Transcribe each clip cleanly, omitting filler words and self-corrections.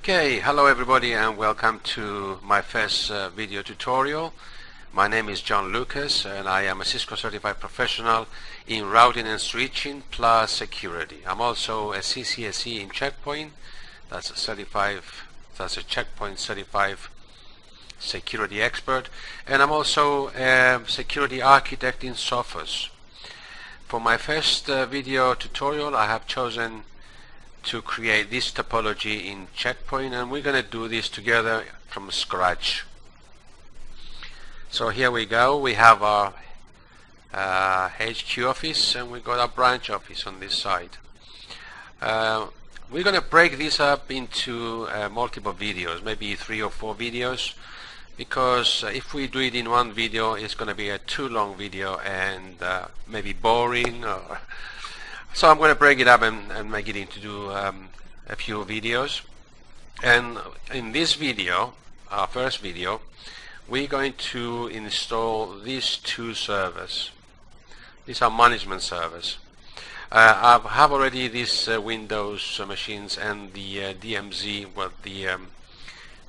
Okay, hello everybody and welcome to my first video tutorial. My name is John Lukey and I am a Cisco certified professional in routing and switching plus security. I'm also a CCSE in Checkpoint, that's a Checkpoint certified security expert, and I'm also a security architect in Sophos. For my first video tutorial I have chosen to create this topology in Checkpoint, and we're going to do this together from scratch. So here we go, we have our HQ office and we got our branch office on this side. We're going to break this up into multiple videos, maybe 3 or 4 videos, because if we do it in one video it's going to be a too long video and maybe boring. So I'm going to break it up and make it into a few videos. And in this video, our first video, we're going to install these 2 servers. These are management servers. I have already these Windows machines and the DMZ, well, the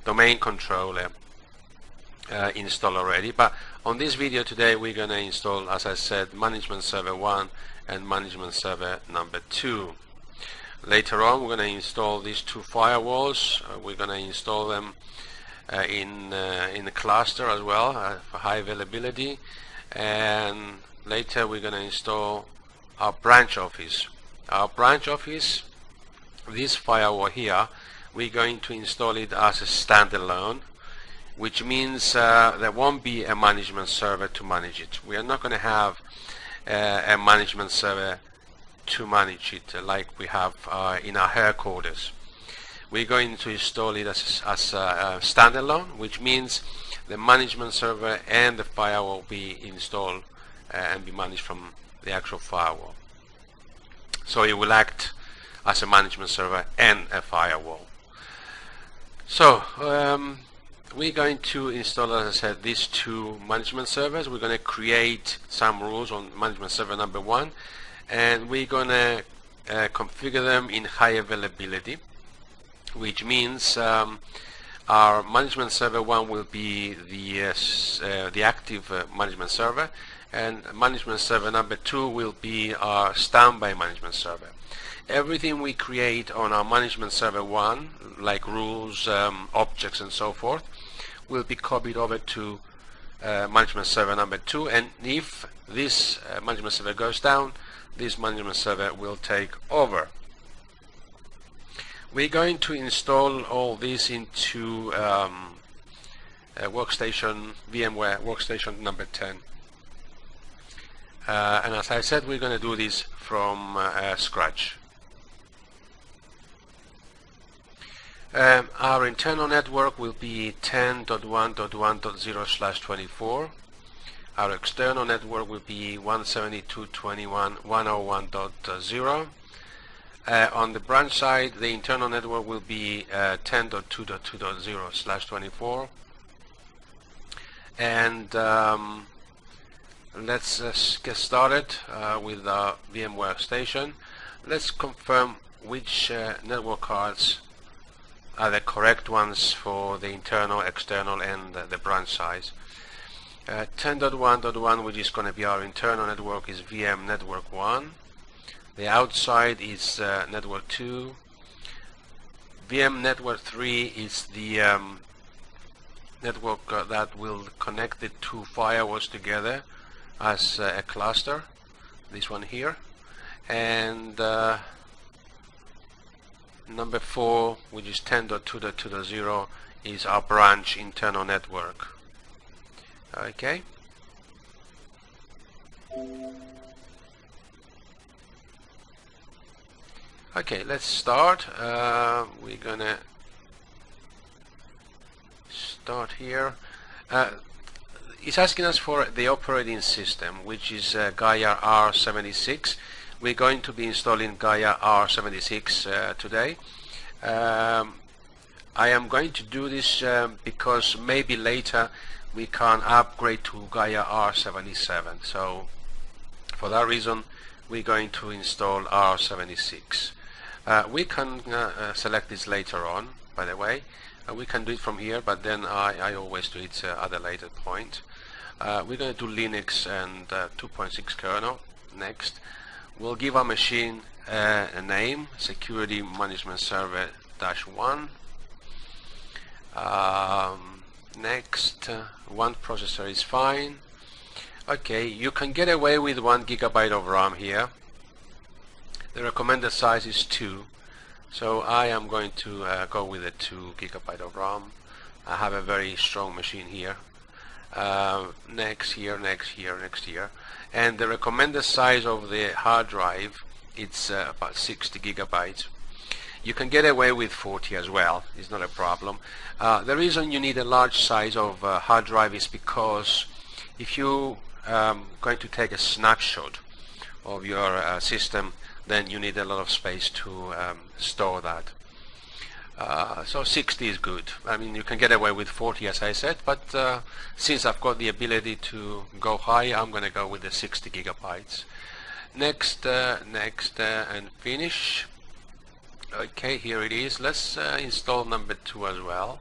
domain controller installed already. But on this video today we're going to install, as I said, management server 1 and management server number 2. Later on we're going to install these 2 firewalls. We're going to install them in the cluster as well for high availability, and later we're going to install our branch office. This firewall here, we're going to install it as a standalone, which means there won't be a management server to manage it. We are not going to have a management server to manage it like we have in our headquarters. We're going to install it as a standalone, which means the management server and the firewall will be installed and be managed from the actual firewall. So it will act as a management server and a firewall. So we're going to install, as I said, these 2 management servers. We're going to create some rules on management server number 1, and we're going to configure them in high availability, which means our management server 1 will be the active management server, and management server number 2 will be our standby management server. Everything we create on our management server 1, like rules, objects and so forth, will be copied over to management server number 2, and if this management server goes down, this management server will take over. We're going to install all this into workstation, VMware workstation number 10. And as I said, we're going to do this from scratch. Our internal network will be 10.1.1.0/24. Our external network will be 172.21.101.0. On the branch side, the internal network will be 10.2.2.0/24. And let's get started with our VMware station. Let's confirm which network cards are the correct ones for the internal, external and the branch size. 10.1.1, which is going to be our internal network, is VM network 1. The outside is network 2. VM network 3 is the network that will connect the 2 firewalls together as a cluster, this one here. And number 4, which is 10.2.2.0, is our branch internal network. Okay. Okay, let's start. We're gonna start here. It's asking us for the operating system, which is Gaia R76. We're going to be installing Gaia R76 today. I am going to do this because maybe later we can upgrade to Gaia R77. So for that reason we're going to install R76. We can select this later on. by the way. We can do it from here, but then I always do it at a later point. We're going to do Linux and 2.6 kernel. Next, we'll give our machine a name, Security Management Server -1. Next, one processor is fine. Okay, you can get away with 1 GB of RAM here. The recommended size is 2, so I am going to go with a 2 GB of RAM. I have a very strong machine here. Next here, and the recommended size of the hard drive, it's about 60 GB. You can get away with 40 as well, it's not a problem. The reason you need a large size of hard drive is because if you going to take a snapshot of your system, then you need a lot of space to store that. So 60 is good. I mean, you can get away with 40 as I said, but since I've got the ability to go high, I'm going to go with the 60 GB. Next, and finish. Okay, here it is. Let's install number 2 as well.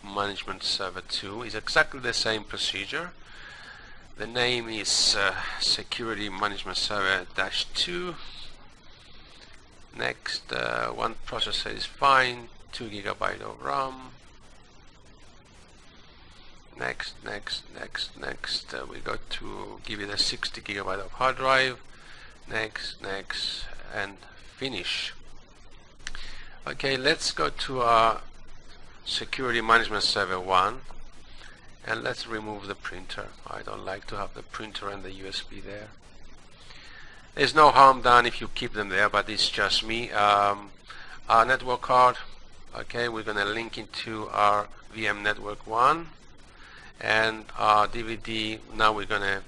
Management Server 2 is exactly the same procedure. The name is Security Management Server -2. Next, one processor is fine, 2 GB of RAM. Next, we got to give it a 60 GB of hard drive. Next, and finish. Okay, let's go to our Security Management Server 1, and let's remove the printer. I don't like to have the printer and the USB there. There's no harm done if you keep them there, but it's just me. Our network card, okay, we're going to link into our VM network 1, and our DVD, now we're going to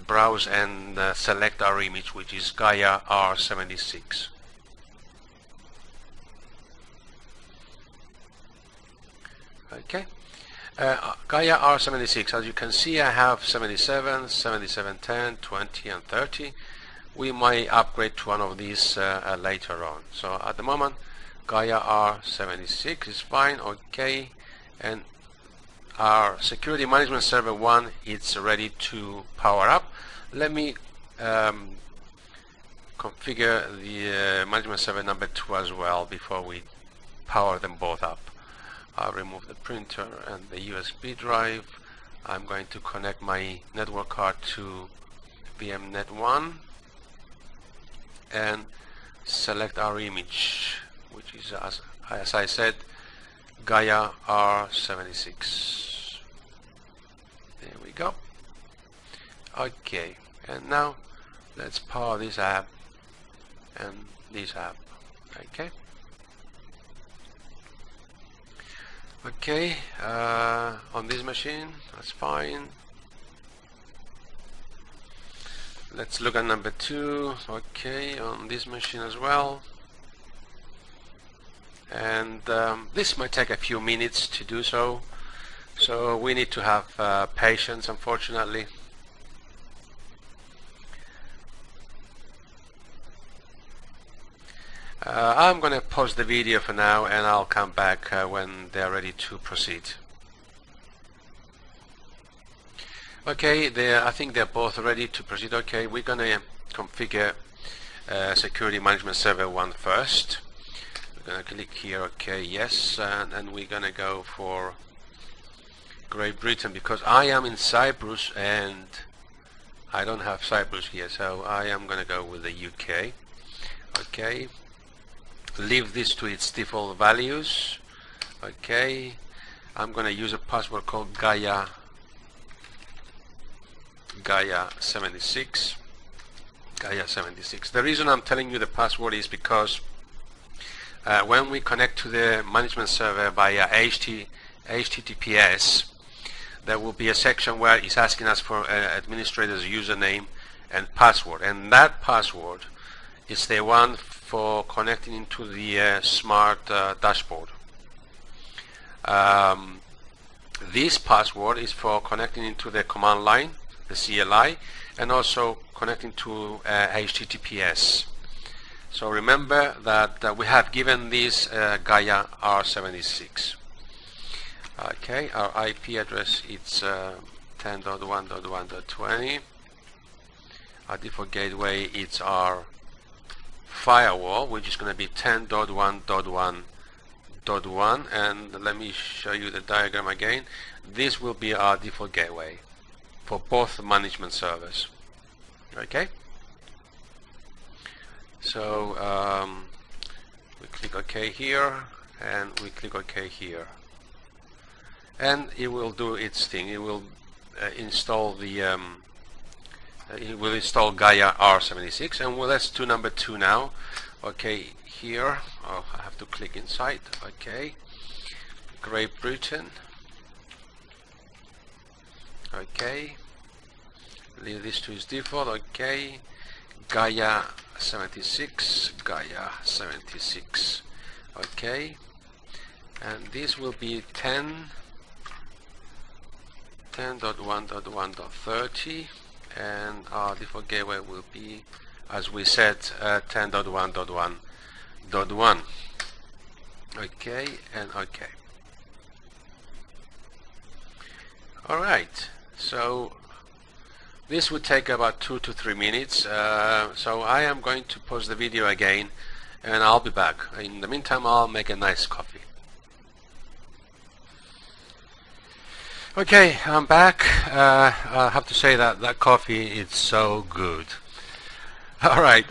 browse and select our image, which is Gaia R76. Okay, Gaia R76, as you can see, I have 77, 7710, 20 and 30. We might upgrade to one of these later on. So at the moment, Gaia R76 is fine. Okay, and our Security Management Server 1, it's ready to power up. Let me configure the Management Server number 2 as well before we power them both up. I'll remove the printer and the USB drive. I'm going to connect my network card to VMnet 1 and select our image, which is, as I said, Gaia R76. There we go. Okay, and now let's power this app and this app. Okay. Okay, on this machine, that's fine. Let's look at number 2. Okay, on this machine as well. And this might take a few minutes to do so. So we need to have patience, unfortunately. I'm going to pause the video for now, and I'll come back when they're ready to proceed. Okay, I think they're both ready to proceed. Okay, we're going to configure Security Management Server 1 first. We're going to click here, okay, yes, and we're going to go for Great Britain because I am in Cyprus and I don't have Cyprus here, so I am going to go with the UK. Okay. Leave this to its default values. Okay, I'm going to use a password called Gaia 76. The reason I'm telling you the password is because when we connect to the management server via HTTPS, there will be a section where it's asking us for administrator's username and password, and that password is the one for connecting into the smart dashboard. This password is for connecting into the command line, the CLI, and also connecting to HTTPS. So remember that we have given this Gaia R76. Okay, our IP address it's 10.1.1.20. Our default gateway it's our firewall, which is going to be 10.1.1.1, and let me show you the diagram again. This will be our default gateway for both management servers. Okay, so we click OK here and we click OK here, and it will do its thing. It will install the it will install Gaia R76, and well, let's do number 2 now. Okay, here I have to click inside. Okay, Great Britain. Okay, leave this to its default. Okay, Gaia 76, Gaia 76. Okay, and this will be 10.1.1.30, and our default gateway will be, as we said, 10.1.1.1. Okay, and OK. Alright, so this would take about 2 to 3 minutes, so I am going to pause the video again and I'll be back. In the meantime, I'll make a nice coffee. Okay, I'm back. I have to say that coffee is so good. Alright,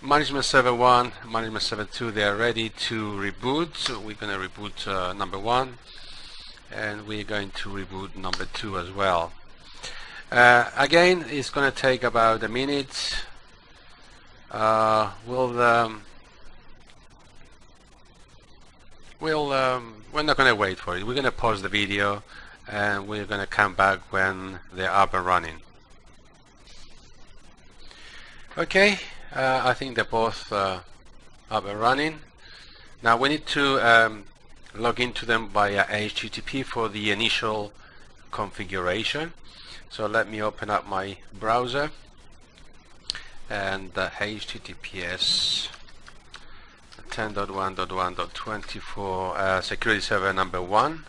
Management Server 1, Management Server 2, they are ready to reboot. So we're going to reboot number 1, and we're going to reboot number 2 as well. Again, it's going to take about a minute. We're not going to wait for it. We're going to pause the video and we're going to come back when they're up and running. Okay, I think they're both up and running. Now we need to log into them via HTTP for the initial configuration. So let me open up my browser and HTTPS 10.1.1.24 security server number 1.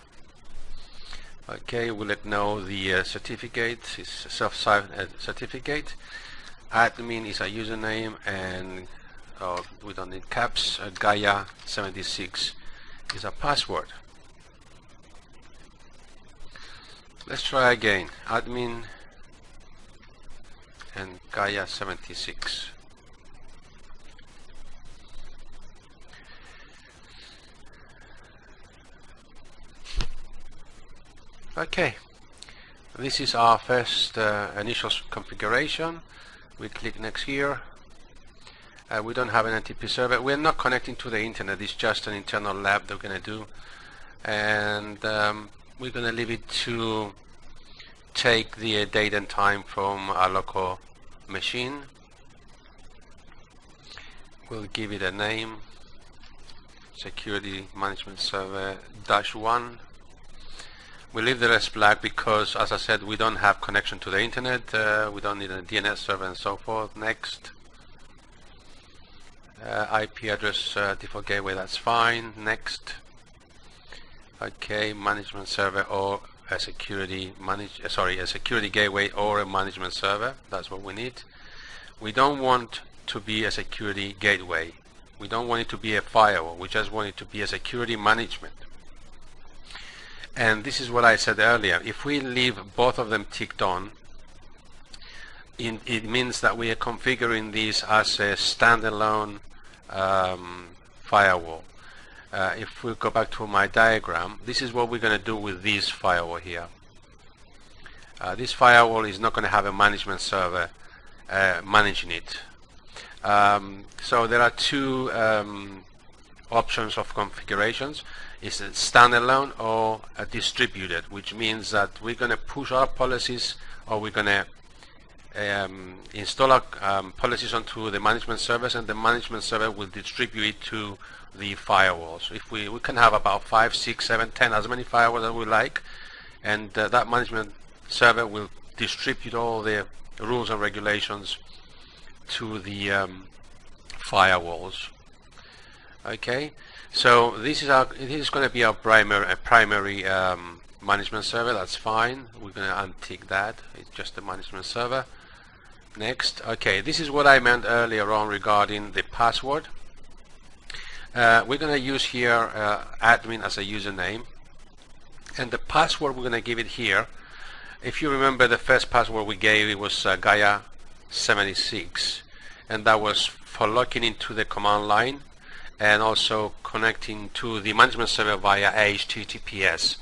Okay, we'll let know the certificate is self-signed certificate. Admin is a username, and we don't need caps. Gaia 76 is a password. Let's try again. Admin and Gaia 76. Okay, this is our first initial configuration. We click next here. We don't have an NTP server. We're not connecting to the internet. It's just an internal lab that we're going to do, and we're going to leave it to take the date and time from our local machine. We'll give it a name, Security Management Server -1. We leave the rest black because, as I said, we don't have connection to the internet. We don't need a DNS server and so forth. Next. IP address default gateway, that's fine. Next. Okay, management server or a security gateway or a management server. That's what we need. We don't want to be a security gateway. We don't want it to be a firewall. We just want it to be a security management. And this is what I said earlier. If we leave both of them ticked on, it means that we are configuring this as a standalone firewall. If we go back to my diagram, this is what we're going to do with this firewall here. This firewall is not going to have a management server managing it. So there are two options of configurations. It's a standalone or a distributed, which means that we're going to push our policies, or we're going to install our policies onto the management servers, and the management server will distribute it to the firewalls. If we can have about 5, 6, 7, 10, as many firewalls as we like, and that management server will distribute all the rules and regulations to the firewalls. Okay, so this is going to be our primary management server. That's fine. We're going to untick that. It's just the management server. Next. Okay, this is what I meant earlier on regarding the password. We're going to use here admin as a username, and the password we're going to give it here. If you remember, the first password we gave, it was Gaia 76, and that was for logging into the command line and also connecting to the management server via HTTPS.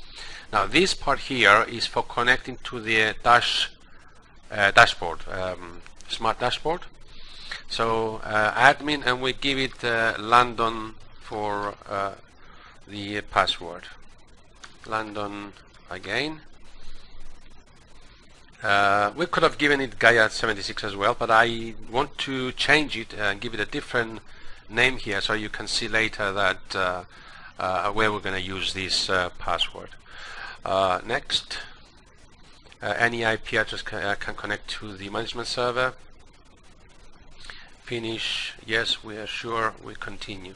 Now this part here is for connecting to the dashboard, smart dashboard. So admin, and we give it London for the password. London again. We could have given it Gaia 76 as well, but I want to change it and give it a different name here, so you can see later that where we're going to use this password. Next, any IP address can connect to the management server. Finish. Yes, we are sure. We continue.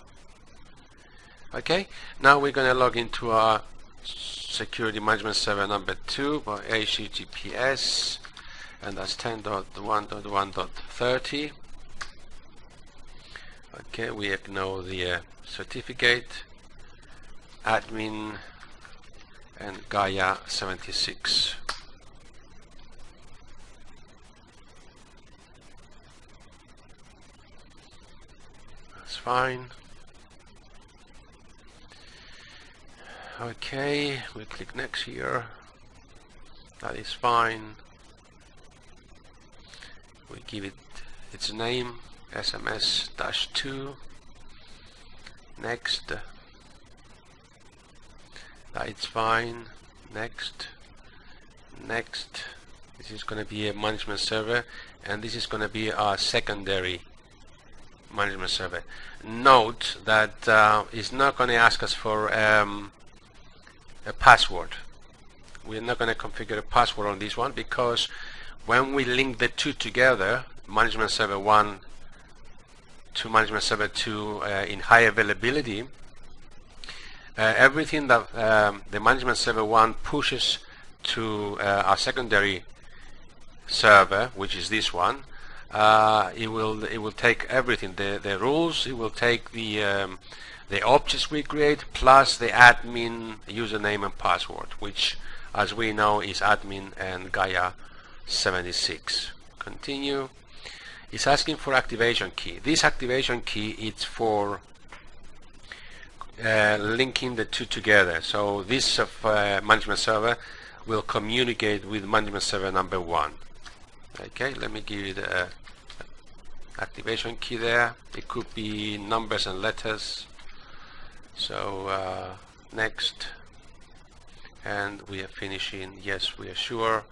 Okay, now we're going to log into our security management server number 2 by HTTPS, and that's 10.1.1.30. Okay, we ignore the certificate, admin, and Gaia 76. That's fine. Okay, we click next here. That is fine. We give it its name, SMS-2. Next. That is fine. Next. Next. This is going to be a management server, and this is going to be our secondary management server. Note that it's not going to ask us for a password. We're not going to configure a password on this one, because when we link the two together, management server 1 to management server 2 in high availability, everything that the management server 1 pushes to our secondary server, which is this one, it will take everything, the rules, it will take the objects we create, plus the admin username and password, which, as we know, is admin and Gaia 76. Continue. It's asking for activation key. This activation key is for linking the two together. So this management server will communicate with management server number 1. Okay, let me give you the activation key there. It could be numbers and letters. So next, and we are finishing. Yes, we are sure,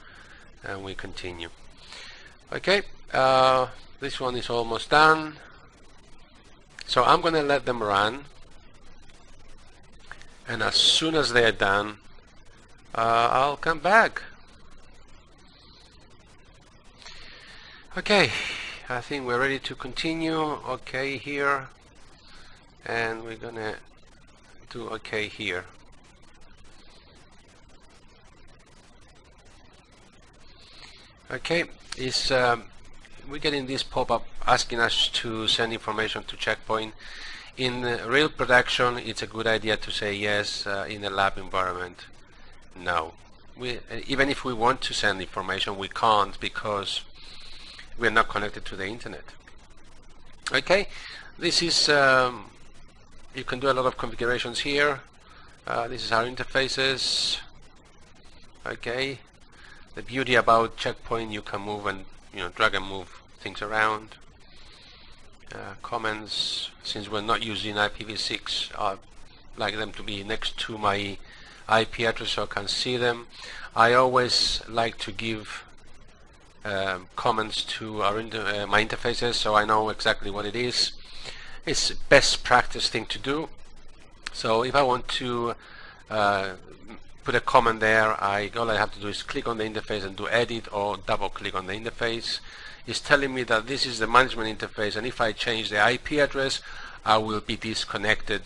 and we continue. Okay, this one is almost done, so I'm going to let them run, and as soon as they are done, I'll come back. Okay, I think we're ready to continue. Okay here, and we're gonna do okay here. Okay, we're getting this pop-up asking us to send information to Checkpoint. In real production, it's a good idea to say yes. In a lab environment, no. Even if we want to send information, we can't, because we're not connected to the internet. Okay, this is you can do a lot of configurations here. This is our interfaces. Okay, the beauty about Checkpoint, you can move and drag and move things around. Comments, since we're not using IPv6, I like them to be next to my IP address so I can see them. I always like to give comments to my interfaces so I know exactly what it is. It's best practice thing to do. So if I want to put a comment there, all I have to do is click on the interface and do edit, or double click on the interface. It's telling me that this is the management interface, and if I change the IP address, I will be disconnected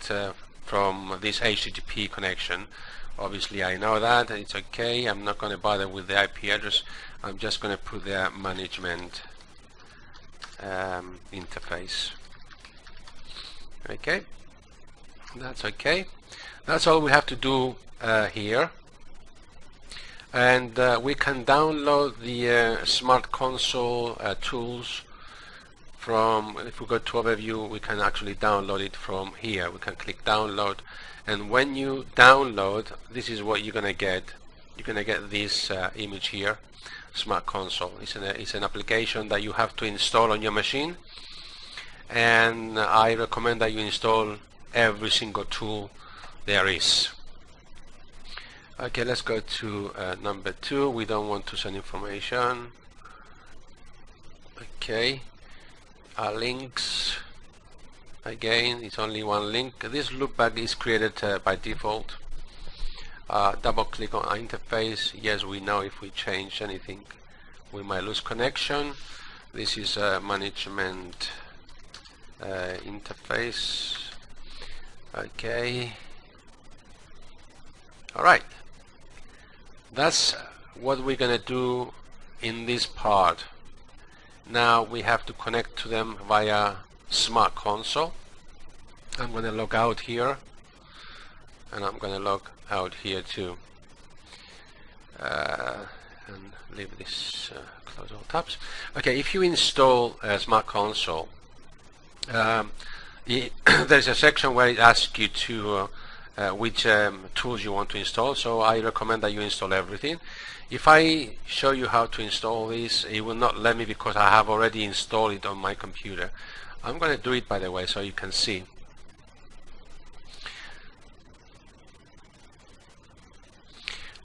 from this HTTP connection. Obviously I know that, and it's okay. I'm not going to bother with the IP address. I'm just going to put the management interface. Okay, that's okay. That's all we have to do here. And we can download the SmartConsole tools from, if we go to overview, we can actually download it from here. We can click download, and when you download, this is what you're gonna get. You're gonna get this image here, SmartConsole. It's an application that you have to install on your machine, and I recommend that you install every single tool there is. Okay, let's go to number 2. We don't want to send information. Okay, links. Again, it's only one link. This loopback is created by default. Double click on interface. Yes, we know if we change anything we might lose connection. This is a management interface. Okay, alright, that's what we're gonna do in this part. Now we have to connect to them via SmartConsole. I'm gonna log out here, and I'm gonna log out here too, and leave this, close all tabs. Okay, if you install SmartConsole, there's a section where it asks you to which tools you want to install, so I recommend that you install everything. If I show you how to install this, it will not let me because I have already installed it on my computer. I'm going to do it, by the way, so you can see.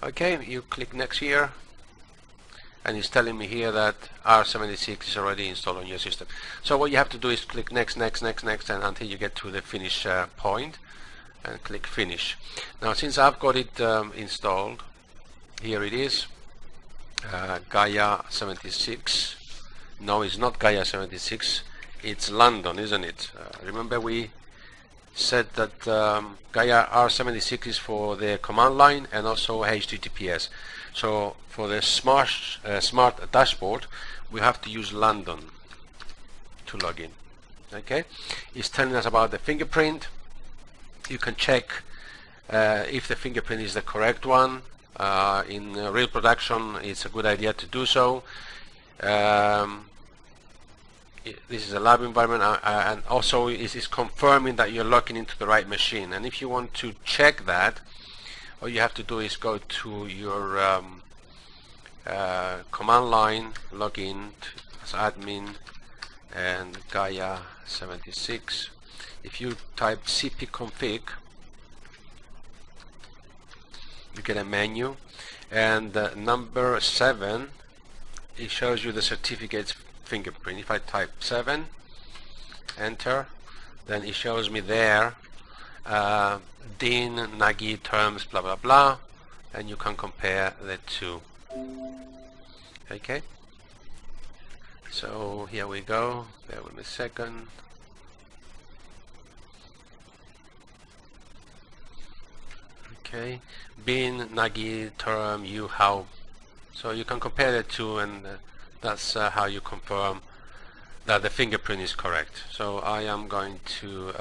Okay, you click next here, and it's telling me here that R76 is already installed on your system. So what you have to do is click next, next, next, next, and until you get to the finish point, and click finish. Now since I've got it installed, here it is, Gaia 76. No, it's not Gaia 76, it's London, isn't it? Remember we said that Gaia R76 is for the command line and also HTTPS. So for the smart dashboard, we have to use London to log in. Okay, it's telling us about the fingerprint. You can check if the fingerprint is the correct one. In real production, it's a good idea to do so. This is a lab environment, and also it is confirming that you're logging into the right machine. And if you want to check that, all you have to do is go to your command line, log in as admin, and Gaia 76. If you type cpconfig, you get a menu, and number 7, it shows you the certificate's fingerprint. If I type 7, enter, then it shows me there DIN, NAGI, terms, blah blah blah, and you can compare the two. Okay, so here we go. Bear with me a second. Okay, bin, nagi, term, you, how. So you can compare the two, and that's how you confirm that the fingerprint is correct. So I am going to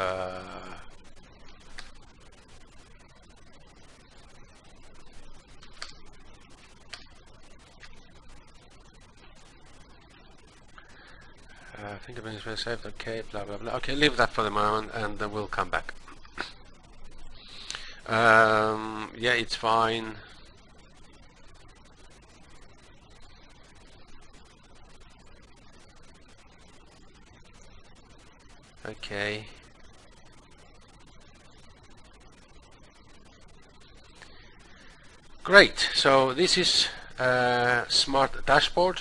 fingerprint is very safe. Okay, blah blah blah. Okay, leave that for the moment, and then we'll come back. Yeah, it's fine. Okay. Great. So this is Smart Dashboard.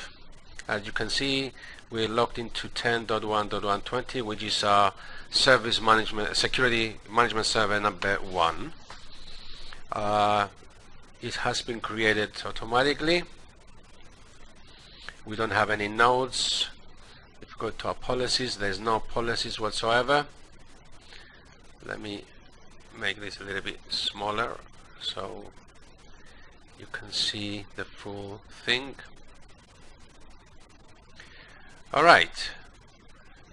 As you can see, we're logged into 10.1.120, which is our service management, security management server number 1. It has been created automatically. We don't have any nodes go to our policies. There's no policies whatsoever. Let me make this a little bit smaller so you can see the full thing. Alright,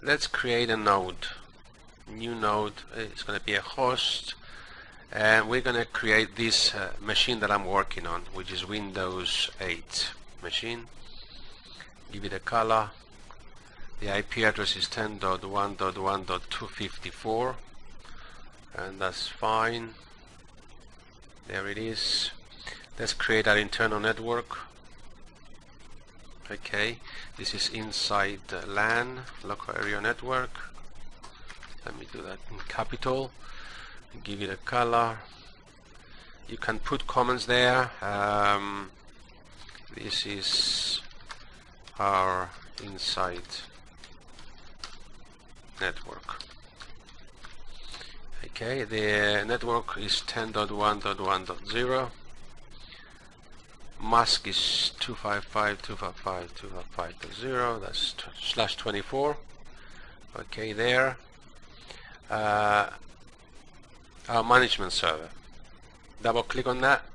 let's create a node, new node. It's going to be a host, and we're going to create this machine that I'm working on, which is Windows 8 machine. Give it a color. The IP address is 10.1.1.254, and that's fine. There it is. Let's create our internal network. Okay, this is inside the LAN, local area network. Let me do that in capital. Give it a color. You can put comments there. This is our inside network. Okay, the network is 10.1.1.0. mask is 255.255.255.0. That's /24. Okay, there. Our management server. Double click on that.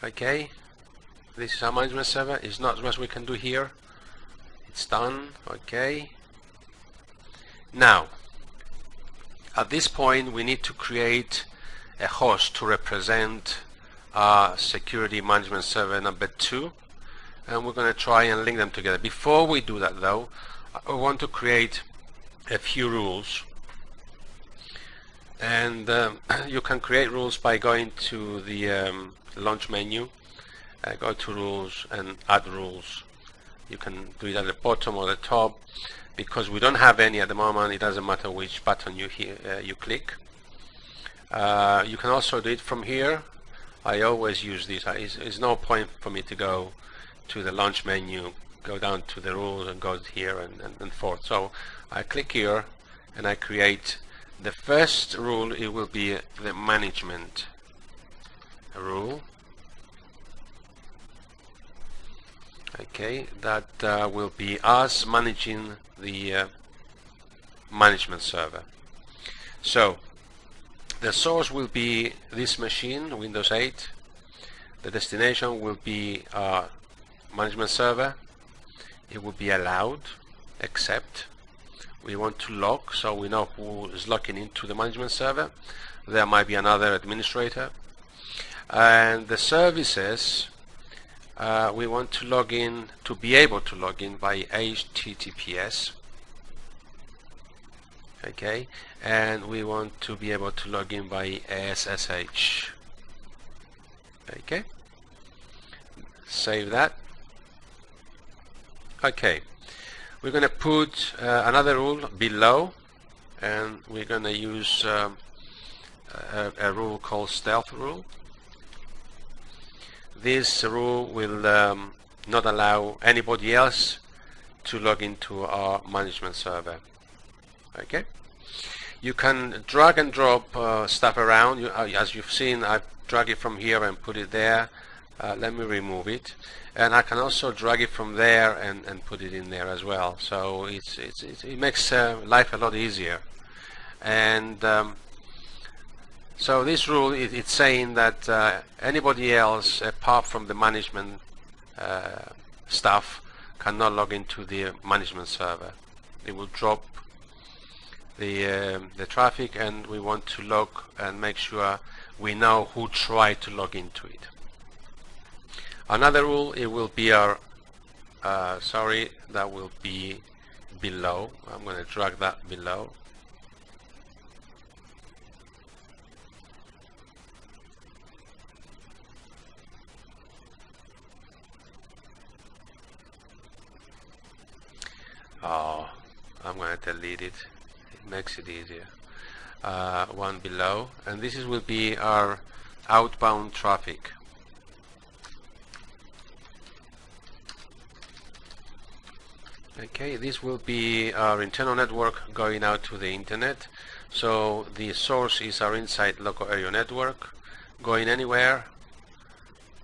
Okay, this is our management server. It's not much we can do here. It's done. Okay. Now, at this point, we need to create a host to represent our security management server number 2, and we're going to try and link them together. Before we do that, though, I want to create a few rules, and you can create rules by going to the launch menu, go to rules and add rules. You can do it at the bottom or the top. Because we don't have any at the moment, it doesn't matter which button you click. You can also do it from here. I always use this. It's no point for me to go to the launch menu, go down to the rules and go here and forth. So I click here and I create the first rule. It will be the management rule. Okay, that will be us managing the management server. So the source will be this machine, Windows 8. The destination will be our management server. It will be allowed, except we want to log, so we know who is logging into the management server. There might be another administrator. And the services, we want to log in, to be able to log in by HTTPS. Okay, and we want to be able to log in by SSH. Okay, save that. Okay, we're going to put another rule below, and we're going to use a rule called stealth rule. This rule will not allow anybody else to log into our management server. Okay, you can drag and drop stuff around. As you've seen, I've dragged it from here and put it there. Let me remove it, and I can also drag it from there and put it in there as well. So it makes life a lot easier. And so this rule, it's saying that anybody else apart from the management staff cannot log into the management server. It will drop the traffic, and we want to log and make sure we know who tried to log into it. Another rule, it will be our that will be below. I'm going to drag that below. Oh, I'm going to delete it. It makes it easier. One below, and this will be our outbound traffic. Okay, this will be our internal network going out to the internet. So the source is our inside local area network, going anywhere,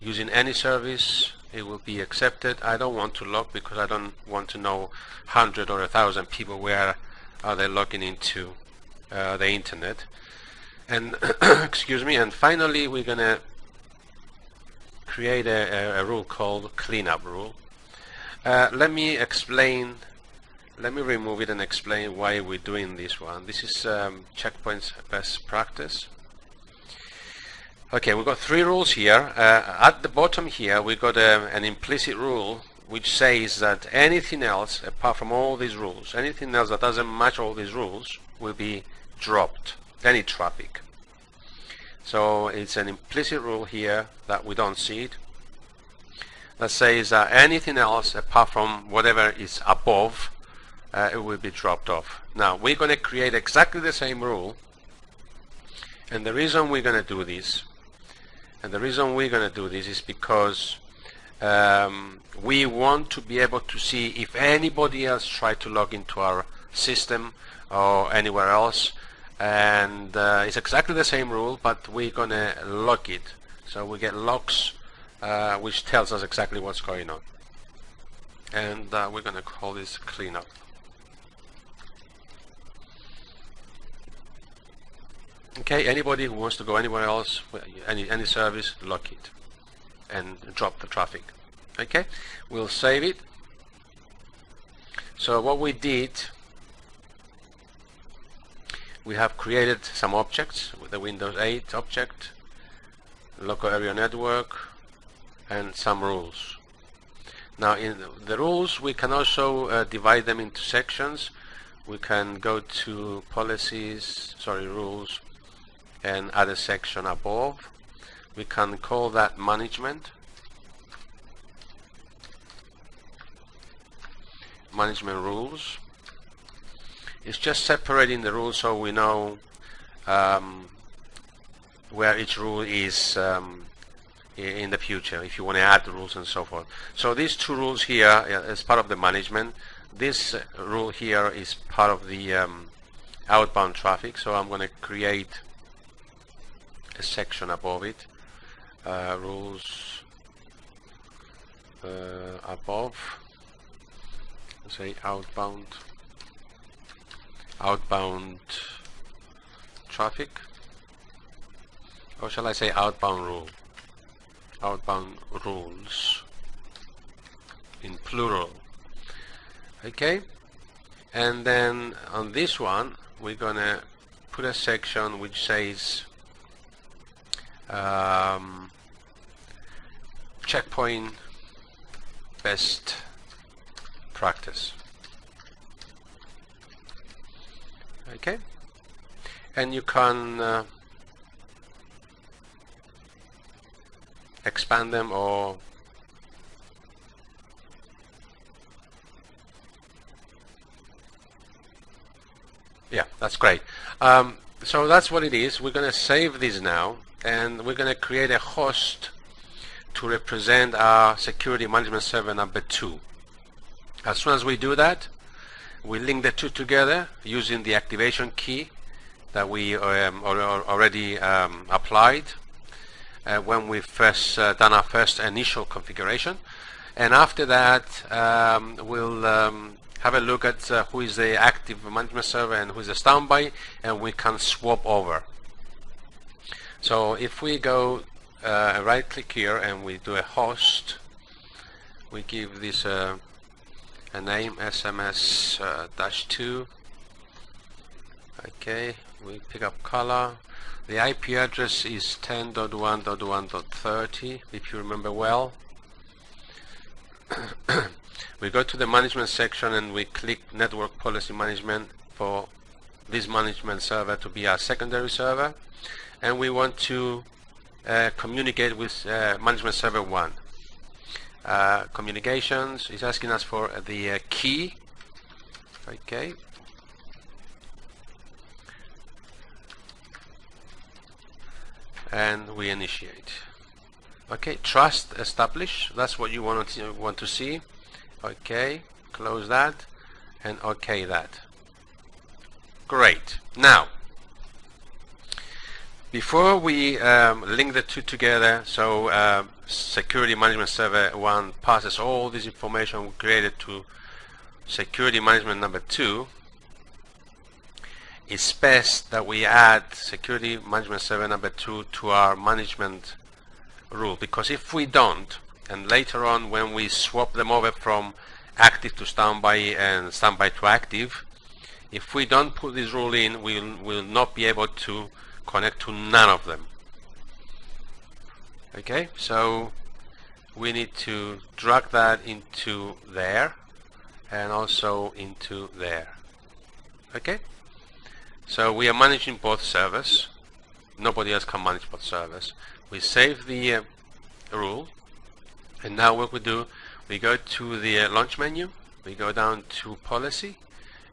using any service, it will be accepted. I don't want to log because I don't want to know 100 or 1,000 people where are they logging into the internet. And excuse me, and finally we're gonna create a rule called cleanup rule. Let me remove it and explain why we're doing this one. This is checkpoints best practice. Okay, we've got 3 rules here. At the bottom here we got an implicit rule which says that anything else apart from all these rules, anything else that doesn't match all these rules will be dropped, any traffic. So it's an implicit rule here that we don't see it, that says that anything else apart from whatever is above it will be dropped off. Now we're going to create exactly the same rule, and the reason we're going to do this is because we want to be able to see if anybody else tried to log into our system or anywhere else, and it's exactly the same rule, but we're going to log it. So we get logs which tells us exactly what's going on, and we're going to call this cleanup. Okay, anybody who wants to go anywhere else, any service, log it and drop the traffic. Okay, we'll save it. So what we did, we have created some objects with the Windows 8 object, local area network, and some rules. Now in the rules we can also divide them into sections. We can go to rules, and add a section above. We can call that management rules. It's just separating the rules so we know where each rule is in the future, if you want to add the rules and so forth. So these 2 rules here is part of the management. This rule here is part of the outbound traffic, so I'm going to create a section above it, rules above, say outbound traffic, or shall I say outbound rules in plural. Okay, and then on this one we're gonna put a section which says checkpoint best practice. Okay, and you can expand them or yeah, that's great. So that's what it is. We're going to save this now, and we're going to create a host to represent our security management server number 2. As soon as we do that, we link the 2 together using the activation key that we already applied when we first done our first initial configuration. And after that, we'll have a look at who is the active management server and who is the standby, and we can swap over. So if we go right click here and we do a host, we give this a name, SMS-2. Okay, we pick up color. The IP address is 10.1.1.30 if you remember well. We go to the management section and we click network policy management for this management server to be our secondary server, and we want to communicate with management server 1. Communications is asking us for the key. Okay, and we initiate. Okay, trust establish, that's what you want to see. Okay, close that and okay that. Great. Now before we link the 2 together, so Security Management Server 1 passes all this information we created to Security Management number 2, it's best that we add Security Management Server number 2 to our management rule, because if we don't, and later on when we swap them over from active to standby and standby to active, if we don't put this rule in, we'll not be able to connect to none of them. Okay, so we need to drag that into there and also into there. Okay, so we are managing both servers. Nobody else can manage both servers. We save the rule, and now what we do, we go to the launch menu, we go down to policy,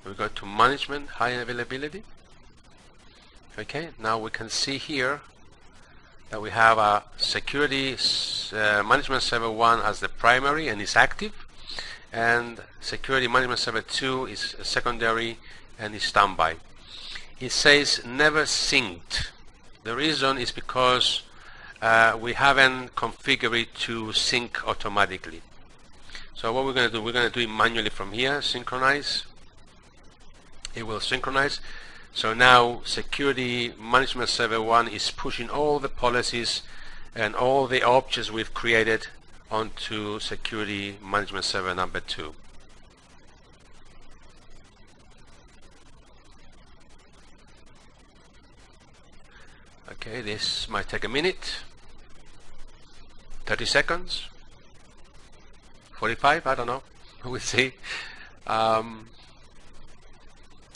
we go to management high availability. Okay, now we can see here that we have a security management server 1 as the primary and is active, and security management server 2 is secondary and is standby. It says never synced. The reason is because we haven't configured it to sync automatically. So what we're going to do, we're going to do it manually from here, synchronize. It will synchronize. So now Security Management Server 1 is pushing all the policies and all the objects we've created onto Security Management Server number 2. Okay, this might take a minute, 30 seconds, 45, I don't know, we'll see.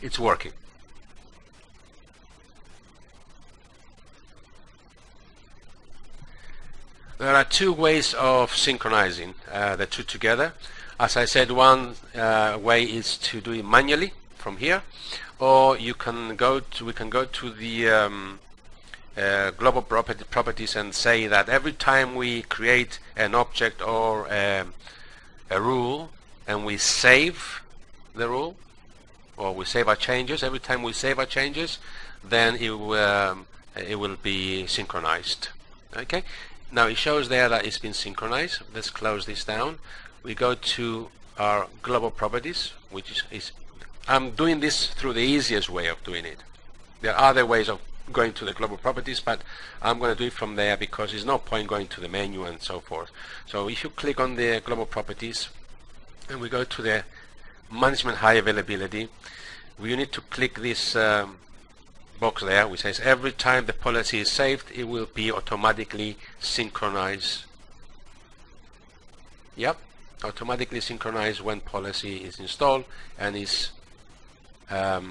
It's working. There are two ways of synchronizing the two together. As I said, one way is to do it manually from here, or we can go to the global properties and say that every time we create an object or a rule and we save the rule, or we save our changes, every time we save our changes, then it will be synchronized. Okay, now it shows there that it's been synchronized. Let's close this down. We go to our global properties, which is I'm doing this through the easiest way of doing it. There are other ways of going to the global properties, but I'm going to do it from there because there's no point going to the menu and so forth. So if you click on the global properties and we go to the management high availability, we need to click this box there which says every time the policy is saved it will be automatically synchronized. Yep, automatically synchronized when policy is installed and is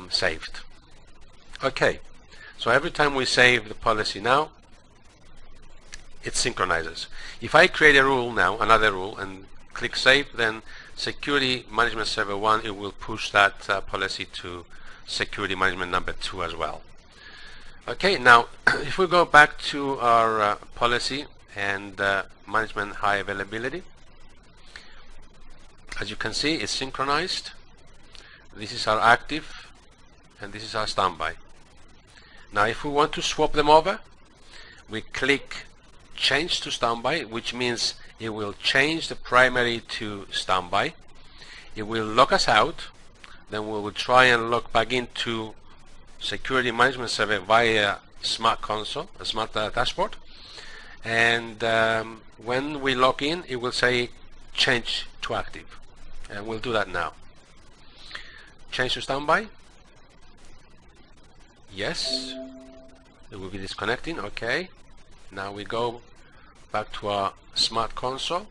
saved. Okay, so every time we save the policy now, it synchronizes. If I create a rule now, another rule, and click save, then Security Management Server 1, it will push that policy to Security Management number 2 as well. Okay, now if we go back to our policy and management high availability, as you can see, it's synchronized. This is our active and this is our standby. Now if we want to swap them over, we click change to standby, which means it will change the primary to standby. It will log us out, then we will try and log back into Security Management Server via SmartConsole, a Smart Dashboard, and when we log in it will say change to active, and we'll do that now. Change to standby, yes, it will be disconnecting. Okay, now we go back to our SmartConsole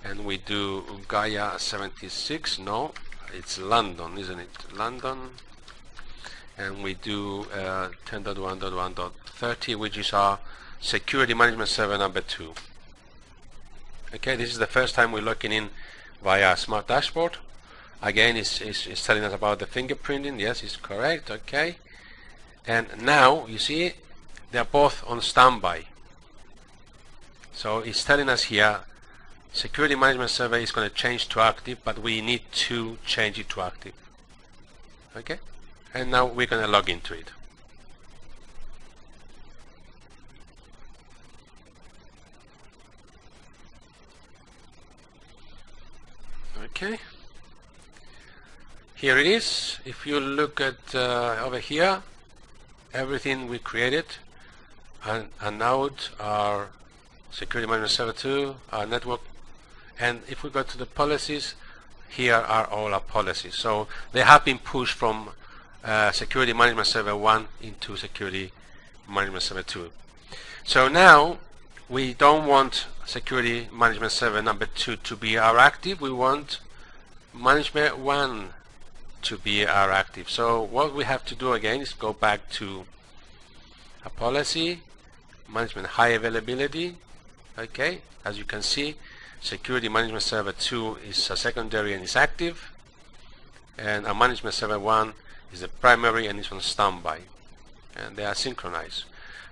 and we do Gaia 76, no, it's London, isn't it? London, and we do 10.1.1.30, which is our Security Management Server number 2. Okay, this is the first time we're logging in via Smart Dashboard. Again, it's telling us about the fingerprinting. Yes, it's correct. Okay, and now you see they're both on standby. So it's telling us here Security Management Server is going to change to active, but we need to change it to active. Okay, and now we're going to log into it. Okay, here it is. If you look at over here, everything we created, a node, our security management server 2, our network, and if we go to the policies, here are all our policies. So they have been pushed from security management server 1 into security management server 2. So now we don't want security management server number 2 to be our active. We want management 1 to be our active. So what we have to do again is go back to a policy, management high availability. Okay, as you can see, security management server 2 is a secondary and is active, and a management server 1 is a primary and is on standby, and they are synchronized.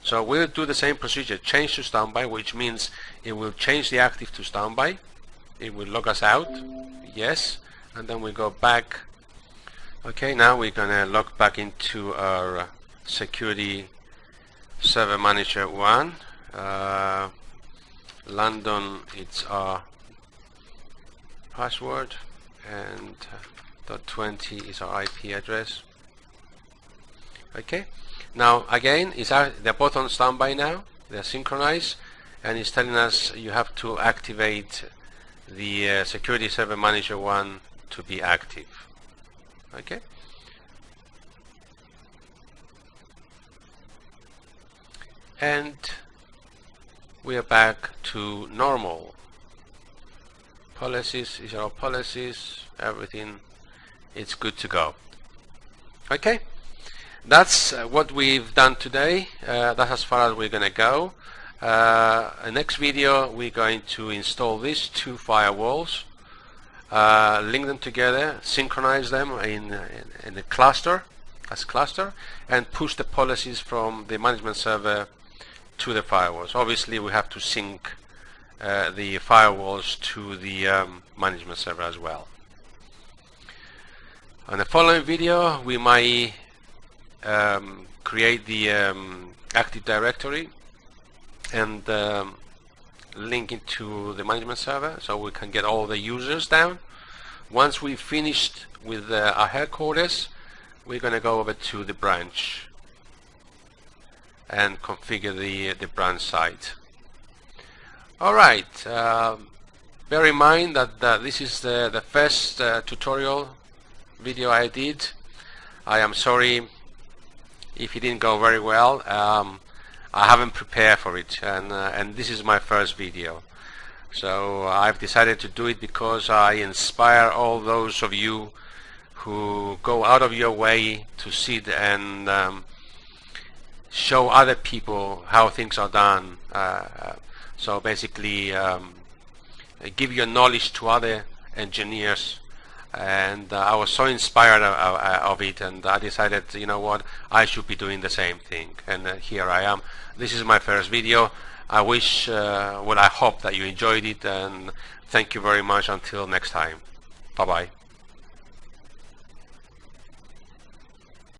So we'll do the same procedure, change to standby, which means it will change the active to standby. It will log us out, yes, and then we go back. Okay, now we're gonna log back into our security server manager 1. London, it's our password, and .20 is our IP address. Okay, now again, they're both on standby now, they're synchronized, and it's telling us you have to activate the security server manager 1 to be active. Okay, and we are back to normal. Policies, these are our policies, everything, it's good to go. Okay, that's what we've done today. That's as far as we're going to go. Next video we're going to install these two firewalls, link them together, synchronize them in a cluster, as cluster, and push the policies from the management server to the firewalls. Obviously we have to sync the firewalls to the management server as well. On the following video we might create the Active Directory and link it to the management server so we can get all the users down. Once we've finished with our headquarters, we're going to go over to the branch and configure the branch site. Alright, bear in mind that this is the first tutorial video I did. I am sorry if it didn't go very well. I haven't prepared for it, and this is my first video. So I've decided to do it because I inspire all those of you who go out of your way to sit and show other people how things are done. So basically give your knowledge to other engineers, and I was so inspired of it, and I decided, you know what, I should be doing the same thing, and here I am. This is my first video. I wish, well, I hope that you enjoyed it, and thank you very much. Until next time, bye bye.